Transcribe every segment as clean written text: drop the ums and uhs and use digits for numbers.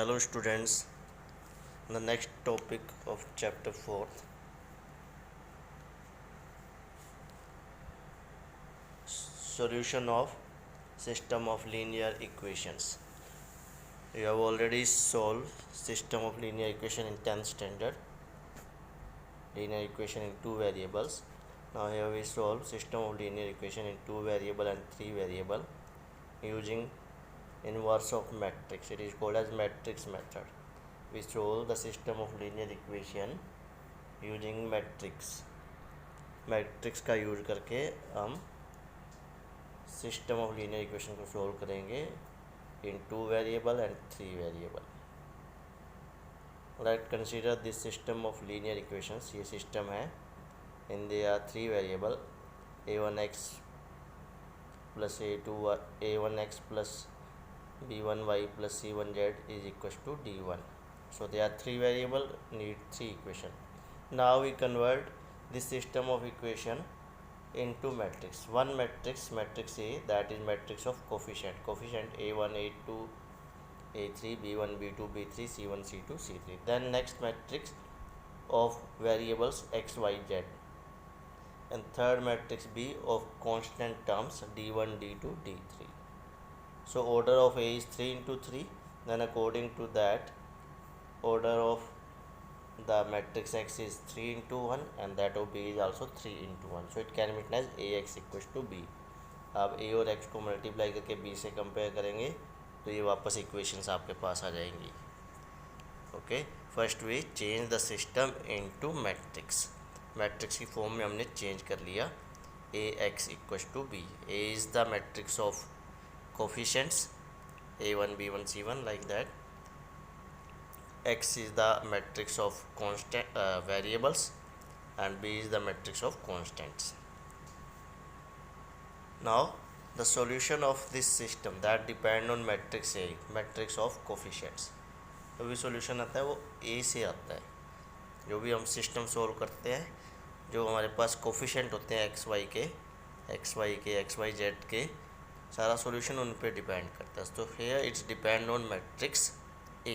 Hello students, the next topic of chapter 4, solution of system of linear equations. You have already solved system of linear equation in 10th standard, linear equation in 2 variables. Now here we solve system of linear equation in 2 variable and 3 variable using inverse of matrix. It is called as matrix method. We solve the system of linear equation using matrix. Matrix का use करके हम system of linear equation को solve करेंगे in 2 variable and 3 variable. Let consider this system of linear equations. ये system है in they are 3 variable a1x plus a1x plus b1y plus c1z is equal to d1. So they are 3 variable, need 3 equation. Now we convert this system of equation into matrix. One matrix, matrix A, that is matrix of coefficient a1 a2 a3 b1 b2 b3 c1 c2 c3. Then next matrix of variables x y z, and third matrix B of constant terms d1 d2 d3. So order of A is 3 into 3. Then according to that, order of the matrix X is 3 into 1 and that of B is also 3 into 1. So it can be written as AX equals to B. अब A और X को multiply करके B से compare करेंगे तो ये वापस equations आपके पास आ जाएंगी. Okay, first we change the system into matrix. Matrix की फॉर्म में हमने चेंज कर लिया. AX equals to B. A is the matrix of coefficients A1 B1 C1 like that. X is the matrix of constant variables and B is the matrix of constants. Now the solution of this system that depend on matrix A, matrix of coefficients. जो भी solution आता है वो A से आता है. जो भी हम सिस्टम सोल्व करते हैं, जो हमारे पास कोफिशेंट होते हैं एक्स वाई जेड के, सारा सॉल्यूशन उन पे डिपेंड करता है. तो here it's depend on matrix A.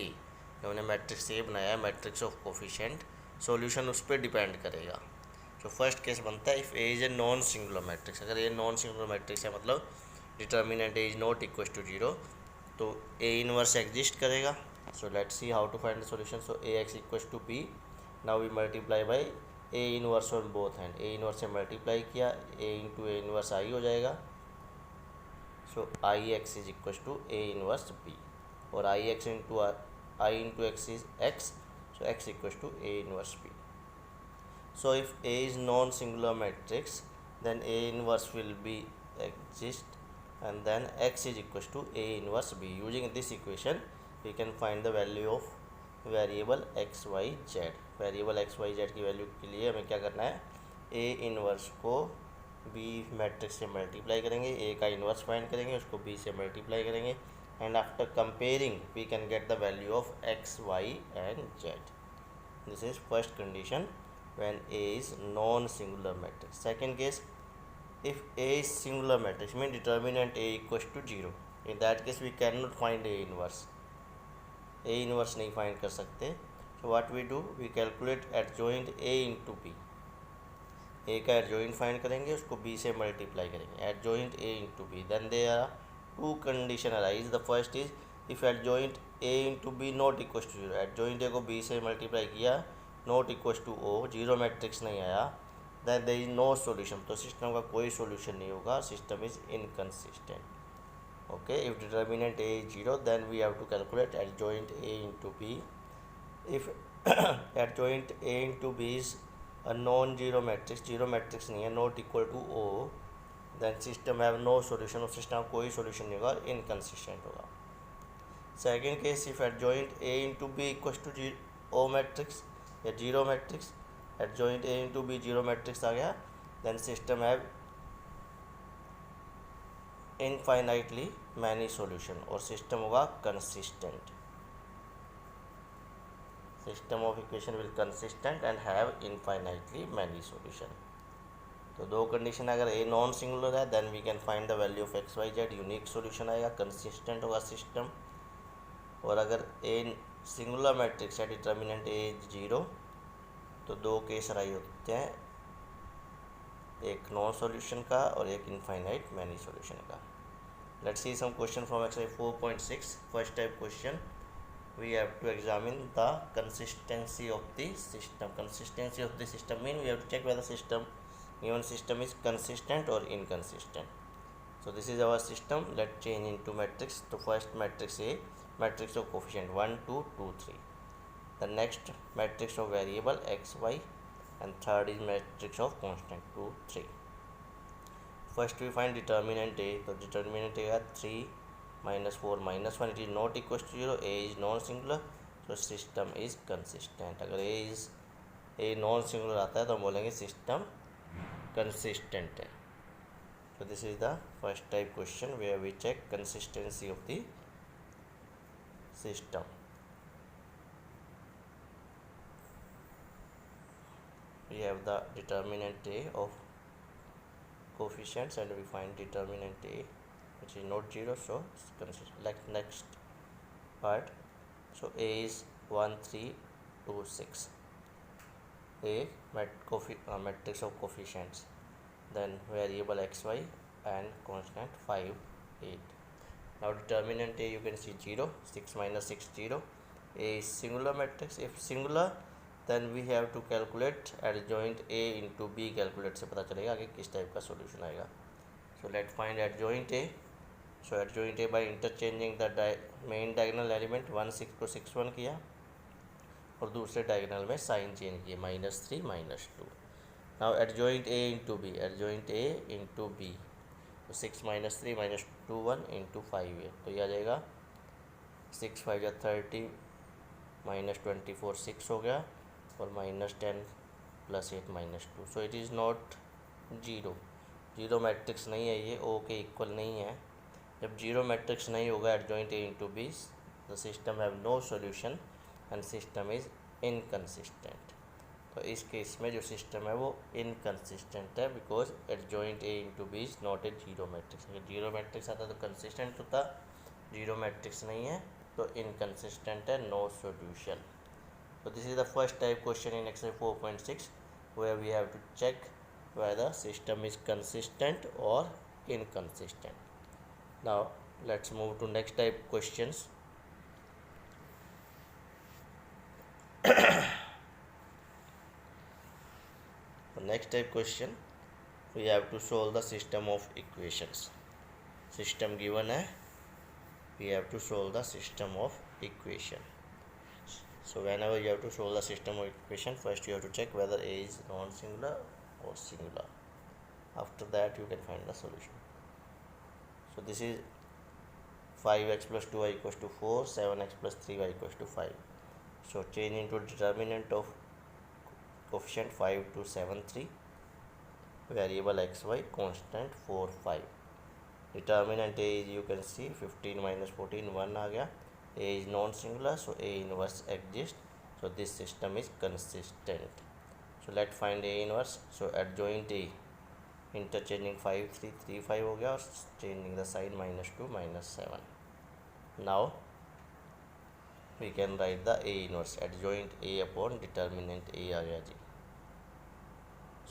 जो हमने मैट्रिक्स ए बनाया है, मैट्रिक्स ऑफ कोफिशेंट, सॉल्यूशन उस पर डिपेंड करेगा. तो फर्स्ट केस बनता है if A is a non singular matrix. अगर ये नॉन सिंगुलर मैट्रिक्स है मतलब determinant A is not equal to 0, तो ए इनवर्स एग्जिस्ट करेगा. So let's see how to find the solution. So A X equal to B. Now we multiply by A inverse on both hand. A inverse से multiply किया, A into A inverse I हो जाएगा. So I X is equal to A inverse B, और I X into I into x is x, so x equals to A inverse B. So if A is non-singular matrix, then A inverse will be exist, and then x is equals to A inverse B. Using this equation, we can find the value of variable x y z. Variable x y z की value के लिए हमें क्या करना है, A inverse को B matrix से multiply करेंगे, A का इनवर्स फाइंड करेंगे, उसको B से मल्टीप्लाई करेंगे, and after comparing we can get the value of x, y and z. This is first condition when A is non-singular matrix. Second case, if A is singular matrix means determinant A equals to 0. In that case we cannot find A inverse. A inverse नहीं find कर सकते. So what we do, we calculate adjoint A into B. A का adjoint find करेंगे, उसको B से multiply करेंगे. Adjoint A into B. Then there are two condition arise. The first is if adjoint A into B not equals to 0. adjoint A को B से multiply किया, not equals to O, zero matrix नहीं आया, then there is no solution. तो system का कोई solution नहीं होगा, system is inconsistent. Okay, if determinant A is 0, then we have to calculate adjoint A into B. If adjoint A into B is a non-zero matrix, zero matrix नहीं है, not equal to O, then system have no solution. और system कोई solution नहीं होगा, inconsistent होगा. Second case, if adjoint A into B equals to O matrix या zero matrix, adjoint A into B zero matrix आ गया, then system have infinitely many solution और system होगा consistent. System of equation will consistent and have infinitely many solution. तो दो condition, अगर A non singular है then we can find the value of X Y Z, unique solution आएगा, consistent होगा system, और अगर ए सिंगुलर मैट्रिक्स है, determinant A is 0, तो दो केस राइट होते हैं, एक नॉन सॉल्यूशन का और एक इनफाइनाइट मैनी सॉल्यूशन का. Let's see some question from exercise 4.6. First type question, we have to examine the consistency of the system. Consistency of the system mean we have to check whether given system is consistent or inconsistent. So this is our system. Let's change into matrix. So first matrix A, matrix of coefficient 1 2 2 3. The next matrix of variable x y, and third is matrix of constant 2 3. First we find determinant A. So determinant A है 3 minus 4 minus 1. It is not equal to 0. A is non-singular. So system is consistent. अगर A non-singular आता है तो हम बोलेंगे system consistent है. So this is the first type question where we check consistency of the system. We have the determinant A of coefficients and we find determinant A which is not 0, so it's consistent. Like next part, so A is 1 3 2 6, A matrix of coefficients, then variable xy and constant 5 8. Now determinant A you can see 0, 6 minus 6 0. A is singular matrix. If singular then we have to calculate adjoint A into B. Calculate से पता चलेगा कि किस type का solution आएगा. So let's find adjoint A. So adjoint A by interchanging the main diagonal element 1 6 को 6 1 किया और दूसरे डायगोनल में साइन चेंज किए -3 -2. Now adjoint A into B, adjoint A into B, तो 6 minus 3 minus 2 1 into 5 है, तो ये आ जाएगा 6 5 या 30 minus 24 6 हो गया और -10 + 8 -2. सो it is not zero matrix नहीं है ये, ओ के इक्वल नहीं है. जब जीरो मैट्रिक्स नहीं होगा adjoint A into B, the system have no solution and system is inconsistent. तो इस केस में जो सिस्टम है वो इनकन्सिस्टेंट है because adjoint A into B is not a zero matrix. अगर जीरो मैट्रिक्स आता तो कंसिस्टेंट होता, जीरो मैट्रिक्स नहीं है तो इनकन्सिस्टेंट है, no solution. So this is the first type question in exercise 4.6 where we have to check whether system is consistent or inconsistent. Now let's move to next type questions. The next type question, we have to solve the system of equations. System given है, we have to solve the system of equation. So whenever you have to solve the system of equation, first you have to check whether A is non-singular or singular. After that you can find the solution. So this is 5x plus 2y equals to 4, 7x plus 3y equals to 5. So change into determinant of coefficient 5 to 7 3, variable xy constant 4 5. Determinant A is you can see 15 minus 14 1 आ गया. A is non-singular, so A inverse exists, so this system is consistent. So let's find A inverse. So adjoint A, interchanging 5 3 3 5 हो गया और changing the sign -2 -7. Now we can write the A inverse, adjoint A upon determinant A आ गया जी.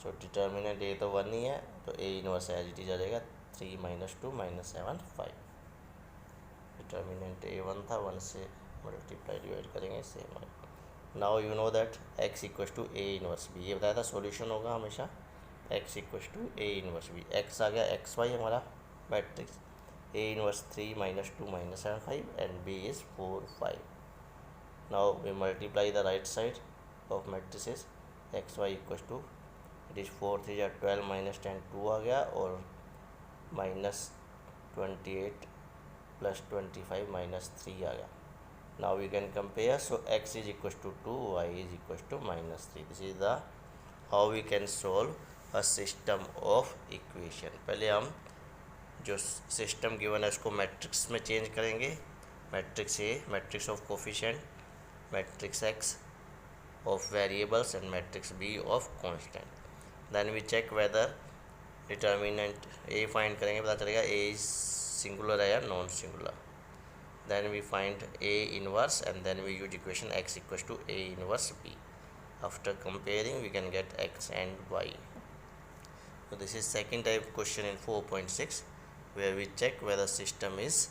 So determinant A तो 1 ही है, तो A inverse as it is आ जाएगा 3 -2 -7 5. Determinant A1 था, 1 से मल्टीप्लाई डिवाइड करेंगे सेम है. Now you know that x equals to A inverse B, ये बताया था सॉल्यूशन होगा हमेशा x equals to A inverse B. x आ गया xy हमारा matrix, A inverse 3 -2 -7 5 and B is 4 5. Now we multiply the right side of matrices. xy equals to it is 4 3 या 12 -10 2 आ गया और -28 plus 25 minus 3 आ गया. Now we can compare. So x is equals to 2, y is equals to -3. This is the how we can solve a system of equation. पहले हम जो system given है उसको matrix में चेंज करेंगे. Matrix A, matrix of coefficient, matrix X of variables and matrix B of constant. Then we check whether determinant A find करेंगे, पता चलेगा ए इज सिंगुलर है या non singular. then we find A inverse, and then we use equation x equals to A inverse B. After comparing, we can get x and y. So this is second type question in 4.6, where we check whether system is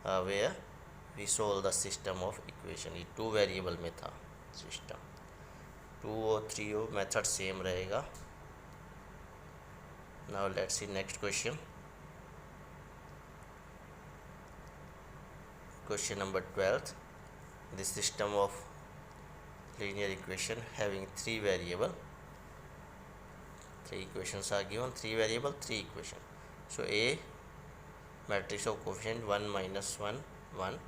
where we solve the system of equation. ये two variable में था system, 2 और 3 method same रहेगा. Now let's see next question. Question number 12. The system of linear equation having 3 variable. 3 equations are given, 3 variable, 3 equation. So A matrix of coefficient 1 minus 1 1,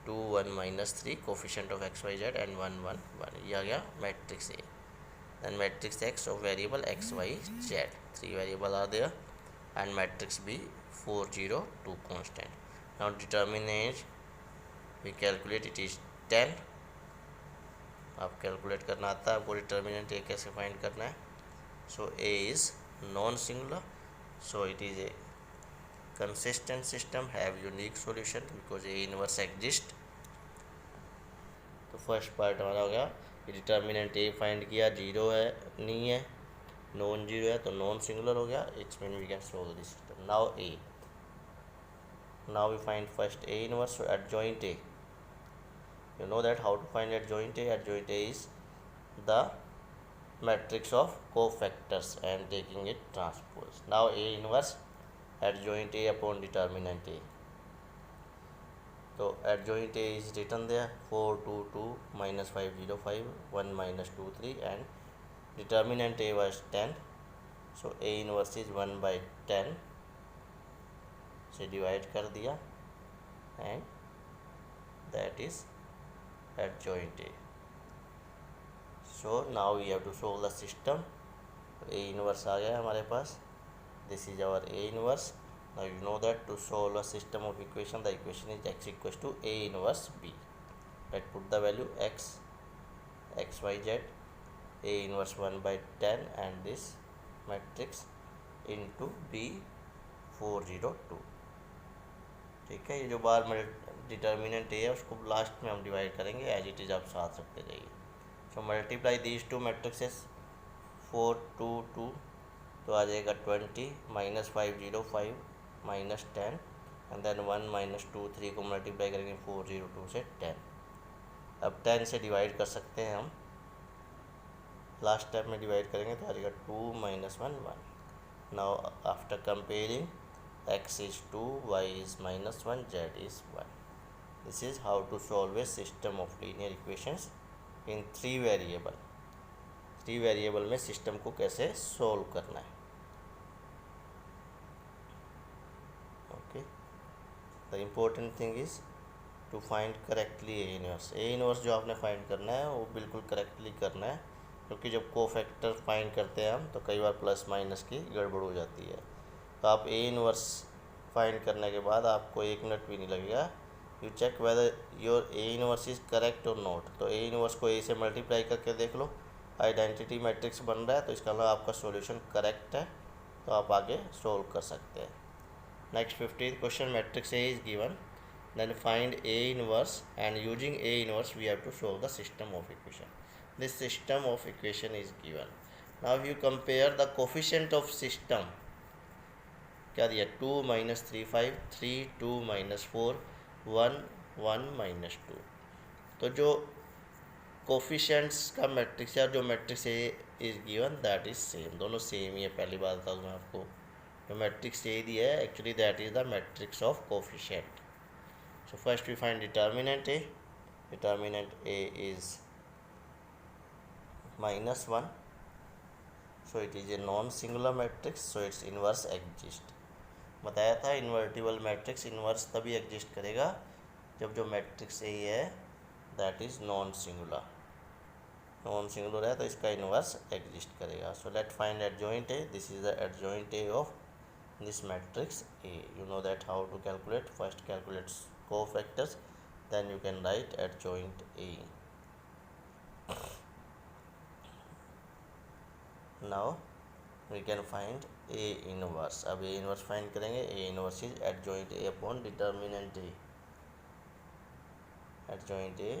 2 1 minus 3 coefficient of x y z and 1 1 1. ये आ गया matrix A. Then matrix X of variable x y z. 3 variable are there, and matrix B 4 0 2 constant. Now determinant we calculate, it is 10. आप calculate करना आता है आपको, determinant ए कैसे find करना है. So A is non singular, so it is a consistent system, have unique solution because A inverse exist. तो first part हमारा हो गया कि डिटर्मिनेंट ए फाइंड किया, जीरो है नहीं है, नॉन जीरो है तो नॉन सिंगुलर हो गया. It's mean we can solve this system. Now A, now we find first A inverse, so adjoint A. You know that how to find adjoint A. Adjoint A is the matrix of cofactors and taking it transpose. Now A inverse adjoint A upon determinant A. So adjoint A is written there, 4 2 2 minus 5 0 5 1 minus 2 3, and determinant A was 10. So A inverse is 1 by 10 से divide कर दिया, and that is adjoint A. So now we have to solve the system. A inverse आ गया हमारे पास. This is our A inverse. Now you know that to solve a system of equation, the equation is x equals to A inverse B. Let's put the value x y z, A inverse 1 by 10, and this matrix into B 4 0 2. ठीक है, ये जो बार में determinant ए है उसको last में हम divide करेंगे, एज इट इज़ आप साथ रखते जाइए. So multiply these two matrices, 4 2 2, तो आ जाएगा 20 minus 5 0 5 minus 10, and then 1 minus 2 3 को मल्टीप्लाई करेंगे 4 0 2 से 10. अब 10 से डिवाइड कर सकते हैं हम, लास्ट स्टेप में डिवाइड करेंगे तो आ जाएगा 2 minus 1 1. Now after comparing, x is 2, y is minus 1, z is 1. This is how to solve a system of linear equations in 3 variable. 3 variable में सिस्टम को कैसे सोल्व करना है. Okay, the important thing is to find correctly A inverse. A inverse जो आपने find करना है वो बिल्कुल करेक्टली करना है, क्योंकि जब कोफैक्टर फाइंड करते हैं हम तो कई बार प्लस माइनस की गड़बड़ हो जाती है. तो आप ए इनवर्स फाइंड करने के बाद आपको 1 मिनट भी नहीं लगेगा. You check whether your A inverse is correct और नॉट. तो ए इनवर्स को ए से मल्टीप्लाई करके देख लो, आइडेंटिटी मैट्रिक्स बन रहा है तो इसका मतलब आपका सॉल्यूशन करेक्ट है, तो आप आगे सोल्व कर सकते हैं. Next 15th question, matrix A is given, then find A inverse, and using A inverse we have to solve the system of equation. This system of equation is given. Now you compare the coefficient of system. क्या दिया, 2 minus 3 5 3 2 minus 4 1 1 minus 2. तो जो coefficients का matrix है, जो matrix A is given that is same, दोनों same ही है. पहली बात बता दूँ मैं आपको, जो मैट्रिक्स ए दिया है actually that is the matrix of coefficient. So first we find determinant A. Determinant A is -1, so it is a non singular matrix, so its inverse exist. बताया था इन्वर्टिबल मैट्रिक्स इन्वर्स तभी exist करेगा जब जो matrix A है that is non singular. Non singular है तो इसका इन्वर्स एग्जिस्ट करेगा. So let find adjoint A. This is the adjoint A of this matrix A. You know that how to calculate. First calculate cofactors, then you can write adjoint A. Now we can find A inverse. अब A inverse find करेंगे. A inverse is adjoint A upon determinant A. adjoint A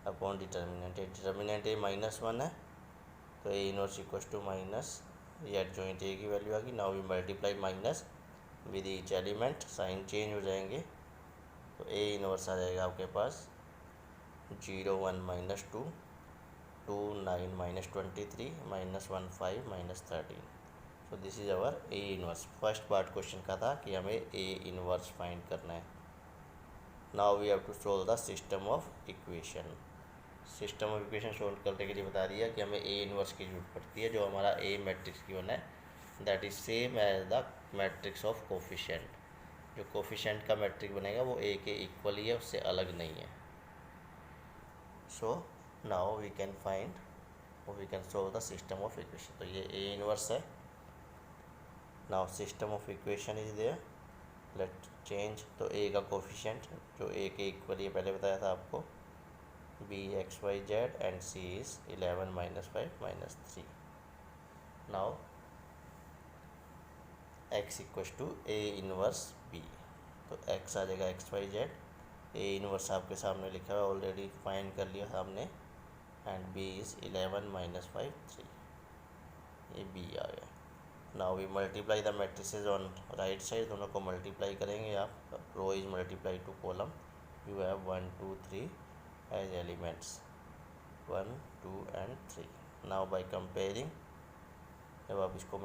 upon determinant A, determinant A -1 है तो A inverse equal to minus, ये adjoint A की value आ गई। Now we multiply minus with each element, sign change हो जाएंगे तो A inverse आ जाएगा आपके पास 0 1 -2 2 9 -23 -1 5 -13। So this is our A inverse. First part question का था कि हमें ए इनवर्स फाइंड करना है। Now we have to solve the system of equation. System of equation solve करने के लिए बता दिया कि हमें ए इनवर्स की जरूरत पड़ती है, जो हमारा ए मैट्रिक्स गिवन है that is same as the matrix of coefficient. जो कोफिशिएंट का मैट्रिक्स बनेगा वो ए के इक्वल ही है, उससे अलग नहीं है। So now we can find, we can solve the system of equation. तो ये ए इनवर्स है। Now system of equation is there, let change. तो ए का कोफिशिएंट जो ए के इक्वल ही पहले बताया था आपको, b x y z and c is 11 -5 -3। now x equals to a inverse b, तो x आ जाएगा x y z, a inverse आपके सामने लिखा हुआ ऑलरेडी फाइंड कर लिया हमने, एंड b is 11 -5 3, ये b आ गया। Now we multiply the matrices on right side, दोनों को मल्टीप्लाई करेंगे आप। Row is multiply to column, you have 1 2 3 as elements 1 2 and 3। now by comparing, जब आप इसको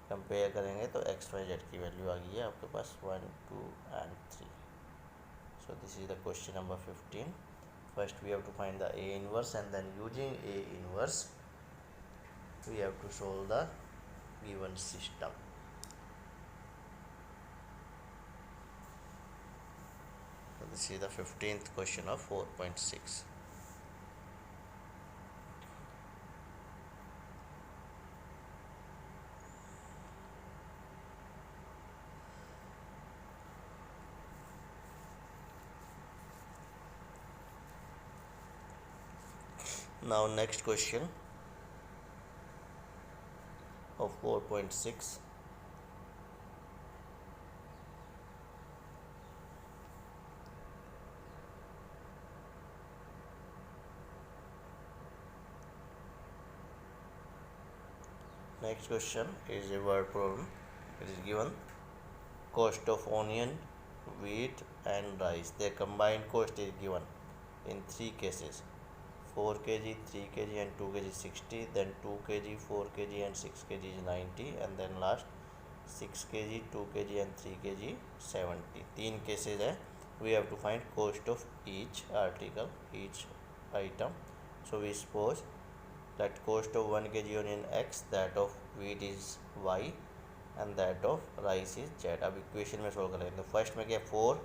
कंपेयर करेंगे तो एक्स वाई जेड की वैल्यू आ गई है आपके पास 1 2 and 3। so this is the question number 15। first we have to find the a inverse and then using a inverse we have to solve the given system। this is the 15th question of 4.6। now next question of 4.6। next question is a word problem। it is given cost of onion, wheat and rice, their combined cost is given in 3 cases, 4 kg, 3 kg and 2 kg 60, then 2 kg, 4 kg and 6 kg is 90, and then last 6 kg, 2 kg and 3 kg 70। 3 cases है। we have to find cost of each article, each item। so we suppose that cost of 1 kg onion x, that of wheat is y and that of rice is z। अब equation में solve करेंगे तो first में क्या 4,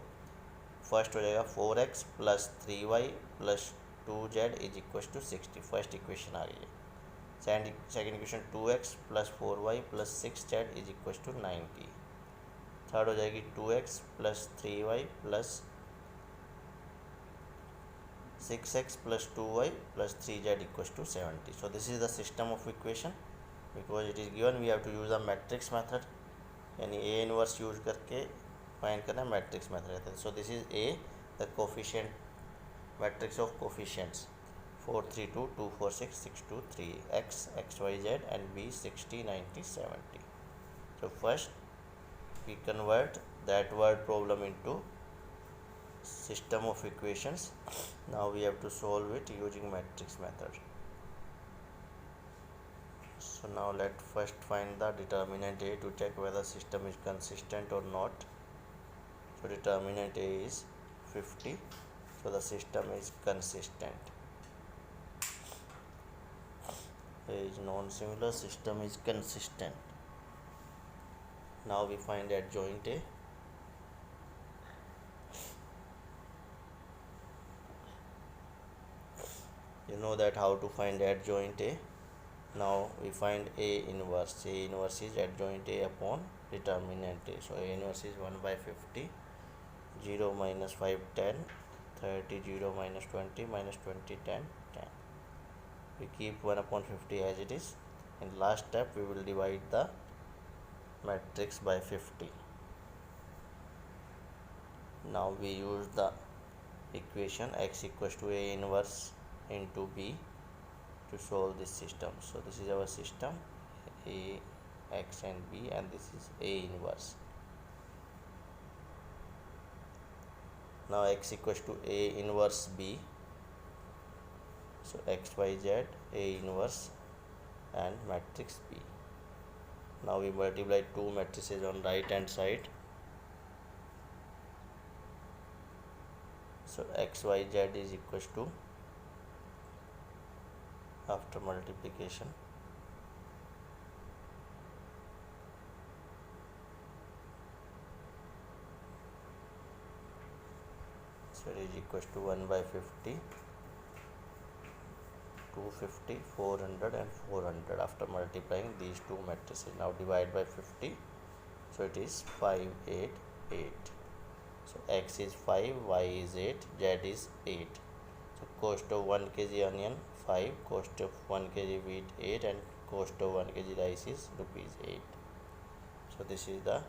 first हो जाएगा 4x plus 3y plus 2z is equal to 60, first equation आ गई है। Second equation 2x plus 4y plus 6z is equal to 90। Third हो जाएगी 2x plus 3y plus 6x plus 2y plus 3z equals to 70। so this is the system of equation। because it is given we have to use the matrix method, यानी a inverse use करके find करना matrix method रहता है। so this is a the coefficient matrix of coefficients 4 3 2 2 4 6 6 2 3 x x y z and b 60 90 70। so first we convert that word problem into system of equations। now we have to solve it using matrix method। so now let first find the determinant a to check whether system is consistent or not। so determinant a is 50, so the system is consistent। a is non-similar, system is consistent। now we find adjoint a। you know that how to find adjoint a। now we find a inverse, a inverse is adjoint a upon determinant a। so a inverse is 1 by 50, 0 minus 5 10, 30 0 minus 20 minus 20 10 10। we keep 1 upon 50 as it is। in last step we will divide the matrix by 50। now we use the equation x equals to A inverse into B to solve this system. So this is our system, A, x and B, and this is A inverse. Now x equals to A inverse B, so x, y, z, A inverse and matrix B. Now we multiply two matrices on right hand side. So x, y, z is equals to, after multiplication, so it is equals to 1 by 50, 250, 400 and 400 after multiplying these two matrices. Now divide by 50, so it is 5, 8, 8. So x is 5, y is 8, z is 8. So cost of 1 kg onion 5, cost of 1 kg wheat 8 and cost of 1 kg rice is rupees 8. So this is the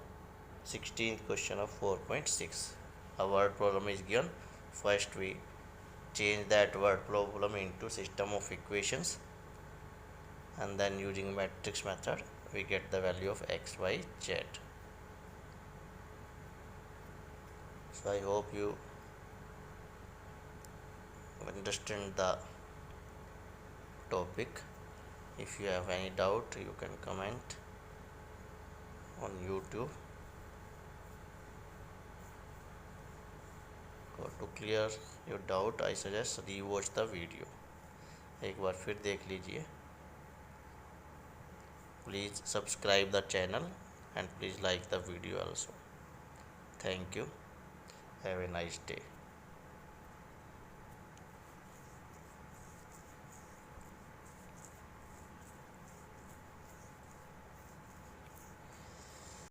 16th question of 4.6. A word problem is given. First we change that word problem into system of equations, and then using matrix method we get the value of x, y, z. So I hope you understand the topic. If you have any doubt, you can comment on YouTube. So to clear your doubt, I suggest rewatch the video. एक बार फिर देख लीजिए. Please subscribe the channel and please like the video also. Thank you. Have a nice day.